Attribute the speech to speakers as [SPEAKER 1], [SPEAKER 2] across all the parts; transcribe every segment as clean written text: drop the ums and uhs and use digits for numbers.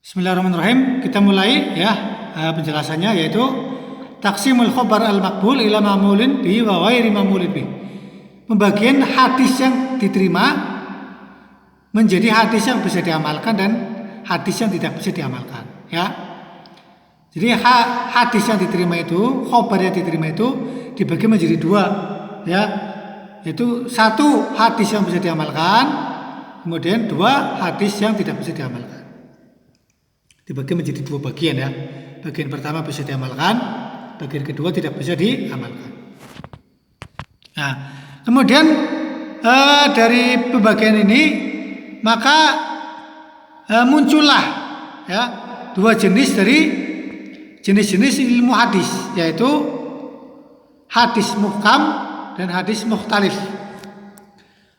[SPEAKER 1] Bismillahirrahmanirrahim. Kita mulai ya penjelasannya, yaitu taqsimul khabar al-maqbul ila ma'mulin bi wa ghairi ma'mulin bi. Pembagian hadis yang diterima menjadi hadis yang bisa diamalkan dan hadis yang tidak bisa diamalkan, ya. Jadi hadis yang diterima itu, khabar yang diterima itu dibagi menjadi dua, ya. Yaitu satu hadis yang bisa diamalkan, kemudian dua hadis yang tidak bisa diamalkan. Dibagi menjadi dua bagian, ya. Bagian pertama bisa diamalkan, bagian kedua tidak bisa diamalkan. Nah, kemudian dari pembagian ini maka muncullah, ya, dua jenis dari jenis-jenis ilmu hadis, yaitu hadis muhkam dan hadis mukhtalif.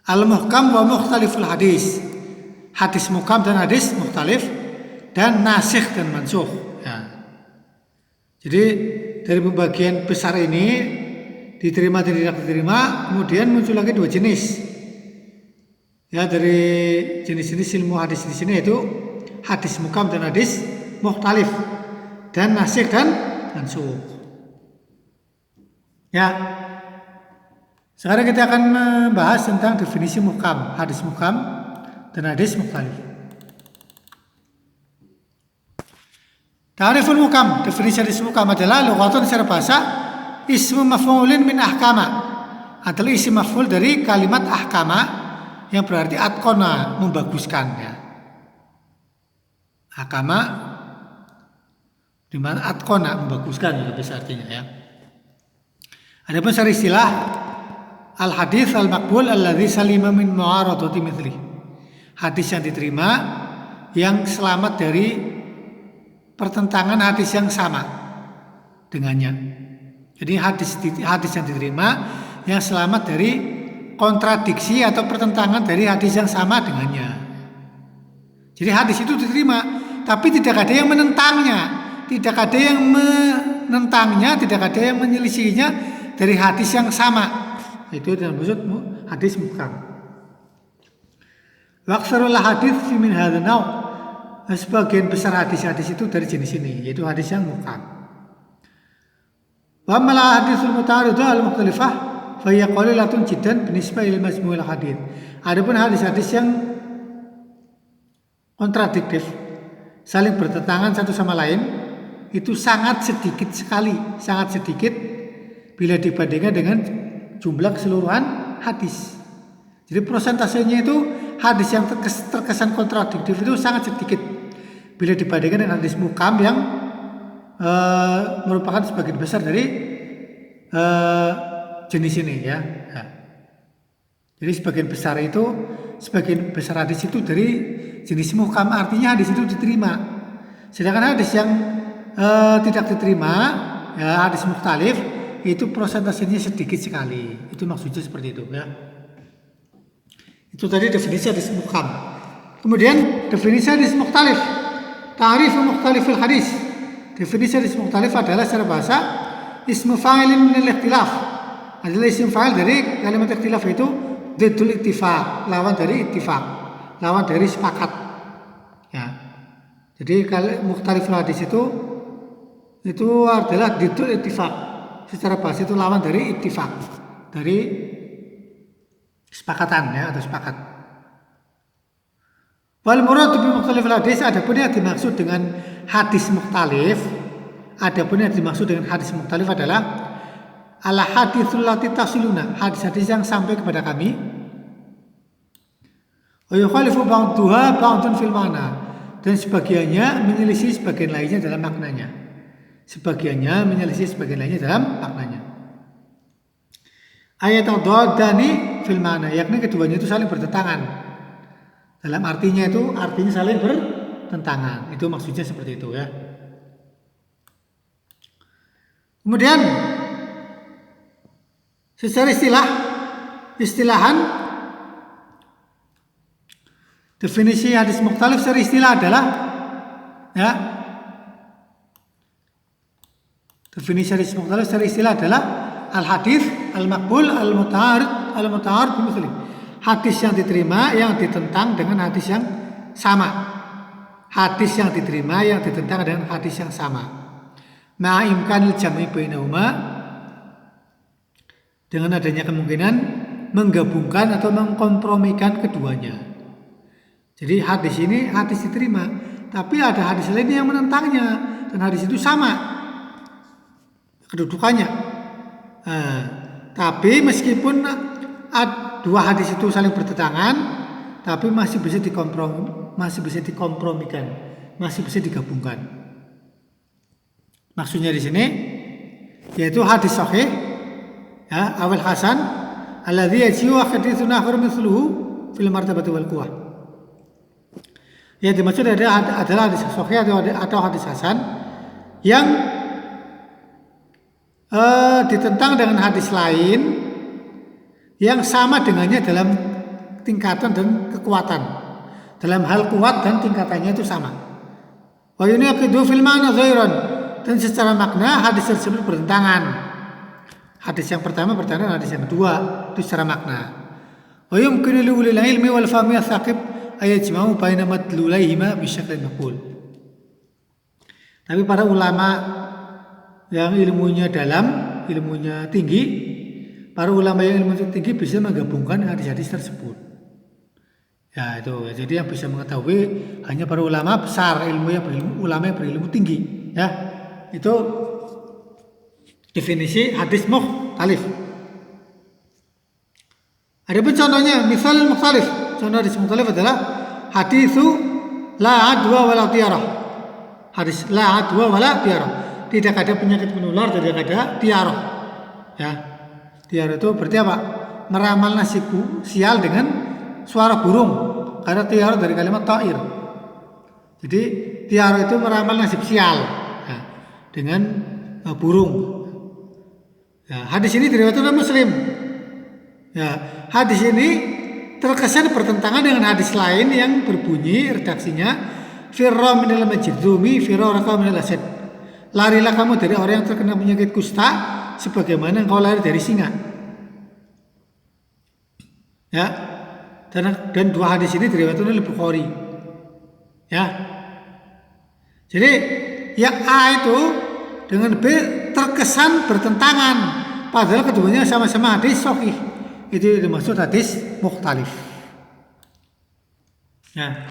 [SPEAKER 1] Al-muhkam wa mukhtaliful hadis. Hadis muhkam dan hadis mukhtalif, dan nasikh dan mansukh, ya. Jadi dari pembagian besar ini diterima dan tidak diterima, kemudian muncul lagi dua jenis, ya, dari jenis-jenis ilmu hadis di sini, yaitu hadis muhkam dan hadis mukhtalif, dan nasikh dan mansukh, ya. Sekarang kita akan membahas tentang definisi muhkam, hadis muhkam dan hadis mukhtalif. Ta'riful muhkam, definisi hadis muhkam adalah lughatan secara bahasa ismu maf'ulin min ahkama, adalah isim maf'ul dari kalimat ahkama yang berarti atqona, membaguskan, ya. Ahkama di mana atqona, membaguskan, juga bisa artinya, ya. Adapun secara istilah al hadis al maqbul alladzi salima min mu'aradati mithli, hadis yang diterima yang selamat dari pertentangan hadis yang sama dengannya. Jadi hadis yang diterima yang selamat dari kontradiksi atau pertentangan dari hadis yang sama dengannya. Jadi hadis itu diterima, tapi tidak ada yang menentangnya, tidak ada yang menentangnya, tidak ada yang menyelisihinya dari hadis yang sama. Itu dalam maksud hadis muhkam. Waqsarul hadis min hadzal naw'. Sebagian besar hadis-hadis itu dari jenis ini, yaitu hadis yang muhkam. Wa ammal hadisul muta'aridah al-mukhtalifah fa hiya qalilatun jiddan binisbah ila majmu'il hadits. Adapun hadis-hadis yang kontradiktif, saling bertentangan satu sama lain, itu sangat sedikit sekali, sangat sedikit bila dibandingkan dengan jumlah keseluruhan hadis. Jadi persentasenya itu hadis yang terkesan kontradiktif itu sangat sedikit bila dibandingkan dengan hadis muhkam yang merupakan sebagian besar dari jenis ini, ya. Nah, jadi sebagian besar hadis itu dari jenis muhkam, artinya hadis itu diterima. Sedangkan hadis yang tidak diterima, ya, hadis mukhtalif, itu persentasenya sedikit sekali. Itu maksudnya seperti itu, ya. Itu tadi definisi hadis muhkam. Kemudian definisi hadis mukhtalif. Ta'rif mukhtalifil hadis. Definisi hadis mukhtalif adalah secara bahasa ismu fa'ilin min al-ikhtilaf. Adalah isim fa'il dari kalimat ikhtilaf, itu diddul ittifaq, lawan dari ittifaq, lawan dari sepakat, ya. Jadi kalau mukhtalifil hadis itu adalah diddul ittifaq. Secara bahasa itu lawan dari ittifaq, dari kesepakatan, ya, atau sepakat. Wal murad bi mukhtalifil hadis, adapun yang dimaksud dengan hadis mukhtalif, adalah ala haditsul lati tasiluna, hadis-hadis yang sampai kepada kami. Wa yukhalifu ba'dhuha ba'dun fil ma'na, dan sebagiannya menyelisih sebagian lainnya dalam maknanya. Ayat ad-daddani fil ma'na, yakni keduanya itu saling bertentangan. Dalam artinya saling bertentangan. Itu maksudnya seperti itu, ya. Kemudian secara istilahan definisi hadis mukhtalif secara istilah adalah, ya, definisi hadis mukhtalif secara istilah adalah al-hadis al-maqbul al-muta'arid bimithli, hadis yang diterima yang ditentang dengan hadis yang sama. hadis yang diterima yang ditentang dengan hadis yang sama. Ma'imkanil jam'i bainahuma, dengan adanya kemungkinan menggabungkan atau mengkompromikan keduanya. Jadi hadis ini hadis diterima, tapi ada hadis lain yang menentangnya dan hadis itu sama kedudukannya. Tapi meskipun dua hadis itu saling bertentangan, tapi masih bisa dikompromikan, masih bisa digabungkan. Maksudnya di sini yaitu hadis sahih, ya, awal hasan alladzi yajiu haditsun akhar mithluhu fil martabati wal quwwah. Yang dimaksud adalah hadis sahih atau hadis hasan yang ditentang dengan hadis lain yang sama dengannya dalam tingkatan dan kekuatan. Dalam hal kuat dan tingkatannya itu sama. Wa yunaqidu fil ma'na zairan, dan secara makna hadis tersebut bertentangan. Hadis yang pertama bertentangan dengan hadis yang kedua itu secara makna. Wa yumkinu li ulil ilmi wal fahmi athaqib ayajma'u baina madlulaihima bi syaklin maqbul. Tapi para ulama yang ilmunya dalam, ilmunya tinggi, para ulama yang ilmunya tinggi bisa menggabungkan hadis-hadis tersebut. Ya itu, jadi yang bisa mengetahui hanya para ulama besar, ulama yang berilmu tinggi. Ya, itu definisi hadis mukhtalif. Ada pun contohnya, misal mukhtalif. Contoh hadis mukhtalif adalah hadisu la adwa wala tiarah. Hadis la adwa wala tiarah. Tidak ada penyakit menular, tidak ada tiarah. Ya, tiarah itu berarti apa? Meramal nasib sial dengan suara burung. Karena tiarah dari kalimat ta'ir. Jadi tiarah itu meramal nasib sial, ya, dengan burung. Ya, hadis ini diriwayatkan oleh Muslim. Ya, hadis ini terkesan bertentangan dengan hadis lain yang berbunyi redaksinya firra minal majdzumi firaraka minal asad. Larilah kamu dari orang yang terkena penyakit kusta sebagaimana engkau lari dari singa. Ya. Dan dua hadis ini diriwayatkan oleh Bukhari. Ya. Jadi yang A itu dengan B terkesan bertentangan, padahal keduanya sama-sama hadis sahih. Itu dimaksud hadis mukhtalif. Ya.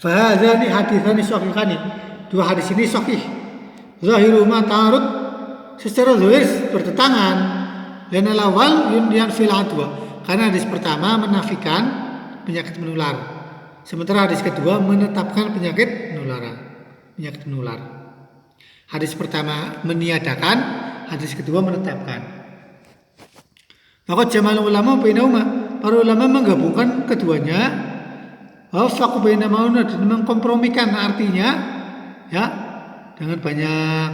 [SPEAKER 1] Fahadzani haditsani sahihani. Dua hadis ini sahih. Zahiru ma ta'arud, secara zahir bertentangan. Dan al-awwal yanfil adwa. Karena hadis pertama menafikan penyakit menular, sementara hadis kedua menetapkan penyakit menular. Hadis pertama meniadakan, hadis kedua menetapkan. Maka jamal ulama bainahuma, para ulama menggabungkan keduanya, wafaqu bainahuma dan mengkompromikan, artinya ya dengan banyak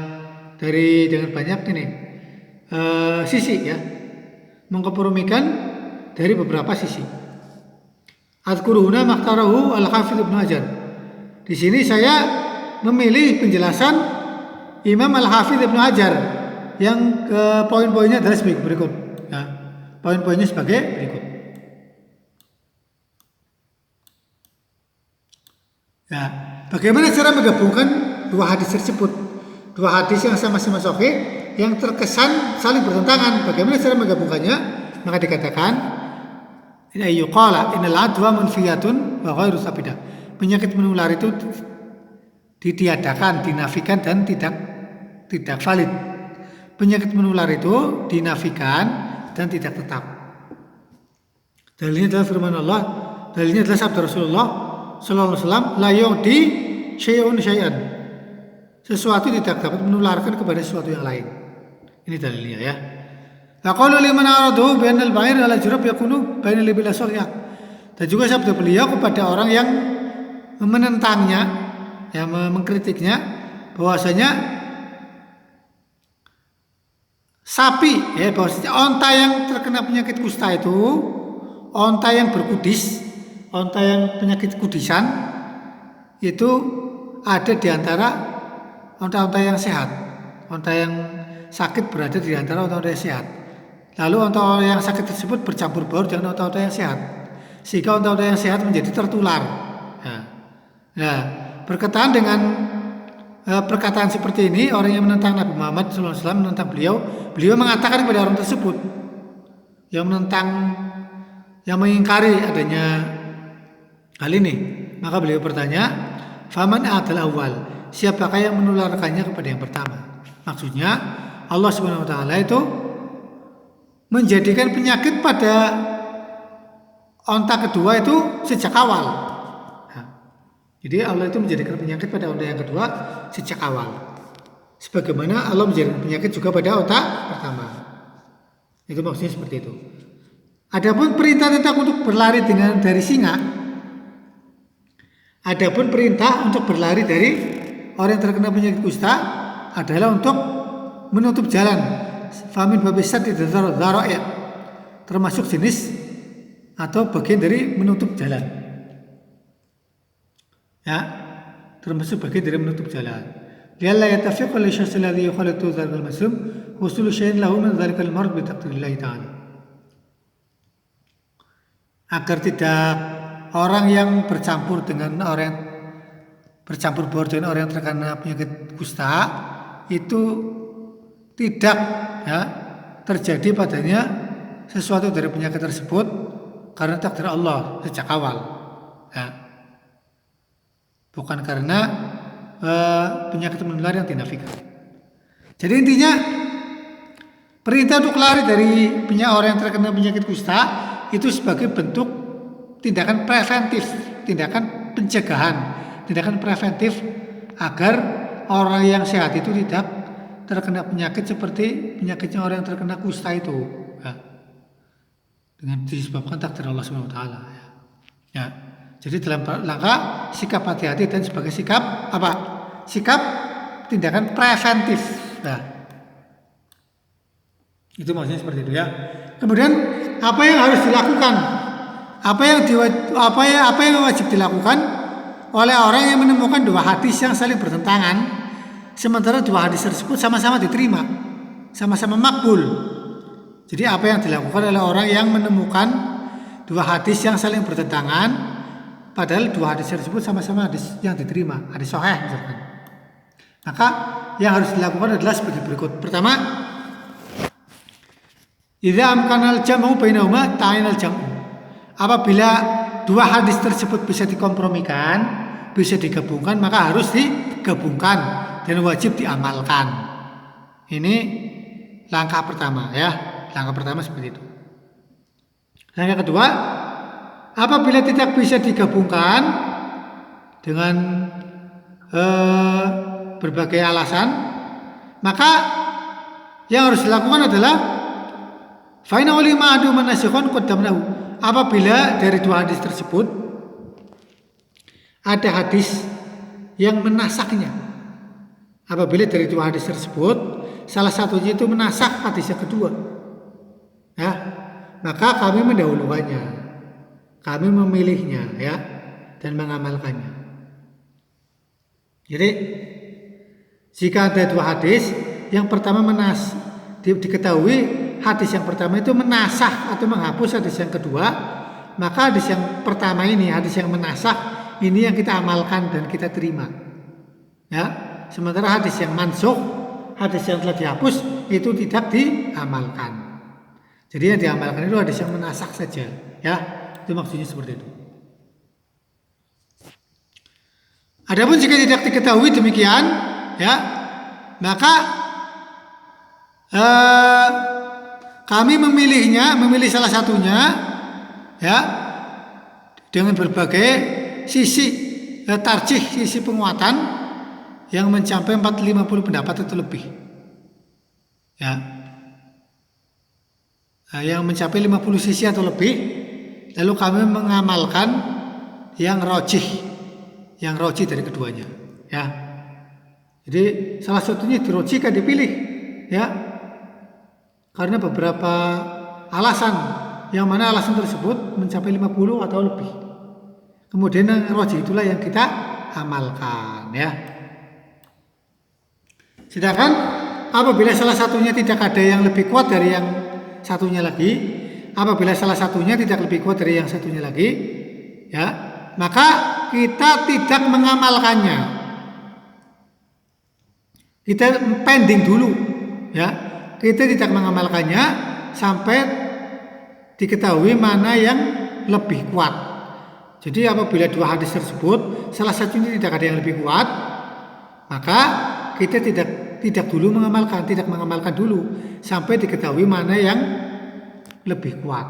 [SPEAKER 1] sisi, ya, mengkompromikan dari beberapa sisi. Azkuruhuna makhtarahu al-Hafidz Ibnu Hajar. Di sini saya memilih penjelasan Imam Al-Hafidz Ibnu Hajar yang poin-poinnya adalah sebagai berikut. Ya, poin-poinnya sebagai berikut. Ya, bagaimana cara menggabungkan dua hadis tersebut? Dua hadis yang sama-sama sahih yang terkesan saling bertentangan. Bagaimana cara menggabungkannya? Maka dikatakan yuqala innal adwa munfiyatun wa ghairu sabidah. Penyakit menular itu ditiadakan, dinafikan dan tidak valid. Penyakit menular itu dinafikan dan tidak tetap. Dalilnya adalah firman Allah, dalilnya adalah sabda Rasulullah sallallahu alaihi wasallam, la yu'di syai'un syai'an. Sesuatu tidak dapat menularkan kepada sesuatu yang lain. Ini dalilnya, ya. Laqalu liman aradu bi anna al-ba'ir ala jurab yakunu baina libil asriya. Dan juga sabda beliau kepada orang yang menentangnya, yang mengkritiknya, bahwasanya sapi, ya, bahwasanya onta yang terkena penyakit kusta itu, onta yang berkudis, onta yang penyakit kudisan itu ada di antara onta-onta yang sehat. Onta yang sakit berada di antara onta-onta yang sehat. Lalu onta yang sakit tersebut bercampur baur dengan onta-onta yang sehat, sehingga onta-onta yang sehat menjadi tertular. Nah, berkaitan dengan perkataan seperti ini, orang yang menentang Nabi Muhammad SAW, menentang beliau mengatakan kepada orang tersebut yang menentang, yang mengingkari adanya hal ini, maka beliau bertanya, faman a'tal awal, siapakah yang menularkannya kepada yang pertama? Maksudnya Allah Subhanahu wa taala itu menjadikan penyakit pada onta kedua itu sejak awal. Nah, jadi Allah itu menjadikan penyakit pada onta yang kedua sejak awal. Sebagaimana Allah menjadikan penyakit juga pada onta pertama. Itu maksudnya seperti itu. Adapun perintah tentang untuk berlari dari singa, adapun perintah untuk berlari dari orang yang terkena penyakit kusta adalah untuk menutup jalan. Famin babisat tidak ya, termasuk jenis atau bagian dari menutup jalan. Ya, termasuk bagian dari menutup jalan. Lialla yatafiq li syakhs alladhi yukhalitu dzalika al-masum husul syai'in lahu min dzalika al-marad bi taqdirillah ta'ala. Agar tidak orang yang bercampur baur dengan orang yang terkena penyakit kusta itu tidak terjadi padanya sesuatu dari penyakit tersebut karena takdir Allah sejak awal, bukan karena penyakit menular yang dinafikan. Jadi intinya perintah untuk lari dari orang yang terkena penyakit kusta itu sebagai bentuk tindakan preventif, tindakan pencegahan, tindakan preventif agar orang yang sehat itu tidak terkena penyakit seperti penyakitnya orang yang terkena kusta itu, dengan disebabkan takdir Allah Subhanahu wa taala. Jadi dalam langkah sikap hati-hati dan sebagai sikap apa? Sikap tindakan preventif. Itu maksudnya seperti itu ya. Kemudian apa yang harus dilakukan? Apa yang wajib dilakukan oleh orang yang menemukan dua hadis yang saling bertentangan, sementara dua hadis tersebut sama-sama diterima, sama-sama makbul. Jadi apa yang dilakukan oleh orang yang menemukan dua hadis yang saling bertentangan, padahal dua hadis tersebut sama-sama hadis yang diterima, hadis sahih misalkan. Maka yang harus dilakukan adalah sebagai berikut. Pertama, idza amkanal jam'u bainahuma ta'inal jam'u. Apabila dua hadis tersebut bisa dikompromikan, bisa digabungkan, maka harus digabungkan dan wajib diamalkan. Ini langkah pertama ya. Langkah pertama seperti itu. Langkah kedua, apabila tidak bisa digabungkan dengan berbagai alasan, maka yang harus dilakukan adalah faina ulima adu manasikhun qaddamnahu. Apabila dari dua hadis tersebut ada hadis yang menasaknya, apabila dari dua hadis tersebut salah satunya itu menasak hadis yang kedua, maka kami mendahulukannya, kami memilihnya dan mengamalkannya. Jadi jika ada dua hadis, yang pertama diketahui hadis yang pertama itu menasakh atau menghapus hadis yang kedua, maka hadis yang pertama ini, hadis yang menasakh ini yang kita amalkan dan kita terima. Sementara hadis yang mansukh, hadis yang telah dihapus itu tidak diamalkan. Jadi yang diamalkan itu hadis yang menasakh saja, itu maksudnya seperti itu. Adapun jika tidak diketahui demikian, maka kami memilih salah satunya dengan berbagai sisi tarjih, sisi penguatan yang mencapai 450 pendapat atau lebih. Yang mencapai 50 sisi atau lebih, lalu kami mengamalkan yang rojih dari keduanya. Jadi salah satunya dirojihkan, dipilih, karena beberapa alasan, yang mana alasan tersebut mencapai 50 atau lebih. Kemudian yang rojih itulah yang kita amalkan, Sedangkan apabila salah satunya tidak ada yang lebih kuat dari yang satunya lagi, apabila salah satunya tidak lebih kuat dari yang satunya lagi, maka kita tidak mengamalkannya. Kita pending dulu, ya. Kita tidak mengamalkannya sampai diketahui mana yang lebih kuat. Jadi apabila dua hadis tersebut salah satunya tidak ada yang lebih kuat, maka kita tidak dulu mengamalkan dulu sampai diketahui mana yang lebih kuat.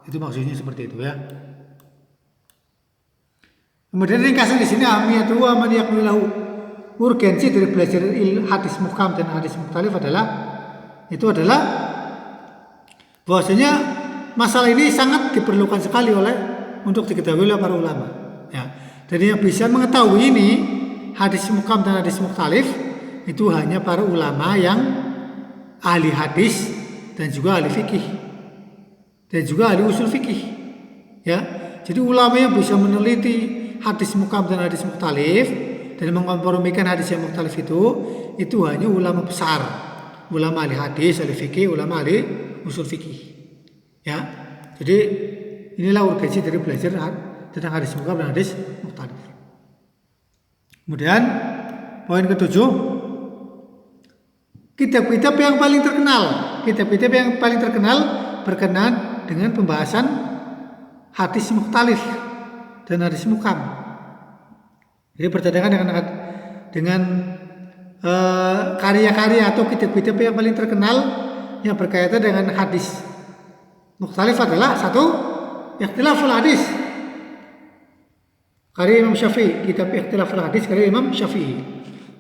[SPEAKER 1] Itu maksudnya seperti itu, ya. Kemudian ringkasan di sini ahmiyatu wa man yaqulu urgensi dari belajar hadis muhkam dan hadis mukhtalif adalah bahwasanya masalah ini sangat diperlukan sekali untuk diketahui oleh para ulama, ya. Jadi yang bisa mengetahui ini hadis muhkam dan hadis mukhtalif itu hanya para ulama yang ahli hadis dan juga ahli fikih dan juga ahli usul fikih, ya. Jadi ulama yang bisa meneliti hadis muhkam dan hadis mukhtalif dan mengkompromikan hadis yang mukhtalif itu hanya ulama besar, ulama ahli hadis, ahli fikih, ulama ahli usul fikih, ya. Jadi inilah urgensi dari belajar tentang hadis muhkam dan hadis mukhtalif. Kemudian poin ketujuh, kitab-kitab yang paling terkenal berkenaan dengan pembahasan hadis mukhtalif dan hadis muhkam. Jadi bertentangan dengan karya-karya atau kitab-kitab yang paling terkenal yang berkaitan dengan hadis mukhtalif adalah satu, Ikhtilaful Hadis karya Imam Syafi'i, kitab Ikhtilaful Hadis karya Imam Syafi'i.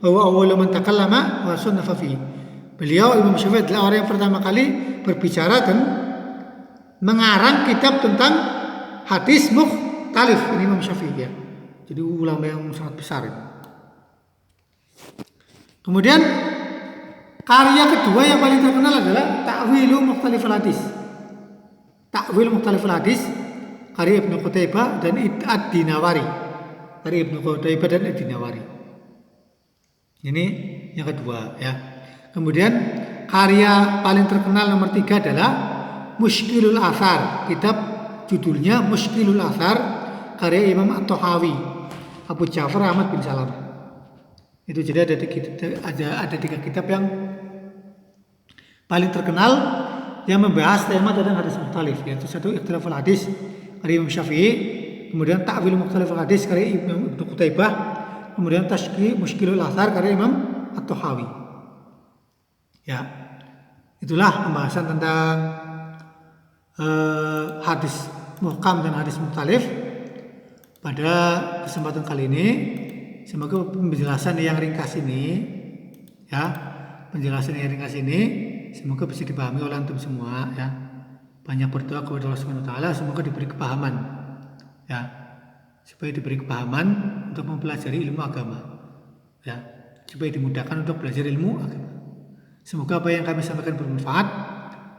[SPEAKER 1] Wa awwalu man takallama wa sannafa fihi. Beliau Imam Syafi'i adalah orang yang pertama kali berbicara dan mengarang kitab tentang hadis mukhtalif. Ini Imam Syafi'i, ya. Jadi ulama yang sangat besar ini. Kemudian karya kedua yang paling terkenal adalah Ta'wilu Mukhtaliful Hadis. Ta'wil Mukhtaliful Hadis karya Ibnu Qutaibah dan Ad-Dinawari. Karya Ibnu Qutaibah dan Ad-Dinawari. Ini yang kedua, ya. Kemudian karya paling terkenal nomor 3 adalah Mushkilul Athar. Kitab judulnya Mushkilul Athar karya Imam At-Tahawi, Abu Ja'far Ahmad bin Salam. Itu jadi ada 3 kitab yang paling terkenal yang membahas tema tentang hadis mukhtalif, yaitu satu Ikhtilaful Hadis karya Imam Syafi'i, kemudian Ta'wil Mukhtaliful Hadis karya Ibnu Qutaibah, kemudian Mushkilul Athar karya Imam At-Tahawi. Ya, itulah pembahasan tentang hadis muhkam dan hadis mukhtalif pada kesempatan kali ini. Semoga penjelasan yang ringkas ini, ya, semoga bisa dipahami oleh antum semua, ya. Banyak berdoa kepada Allah Subhanahu wa taala semoga diberi kepahaman, ya, supaya diberi kepahaman untuk mempelajari ilmu agama, ya, supaya dimudahkan untuk belajar ilmu agama. Semoga apa yang kami sampaikan bermanfaat.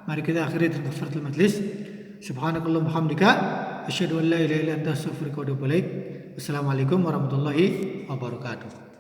[SPEAKER 1] Mari kita akhiri dengan kafaratul majlis. Subhanakallahumma hamdika asyhadu an la ilaha illa anta astaghfiruka wa atubu ilaik. Wassalamualaikum warahmatullahi wabarakatuh.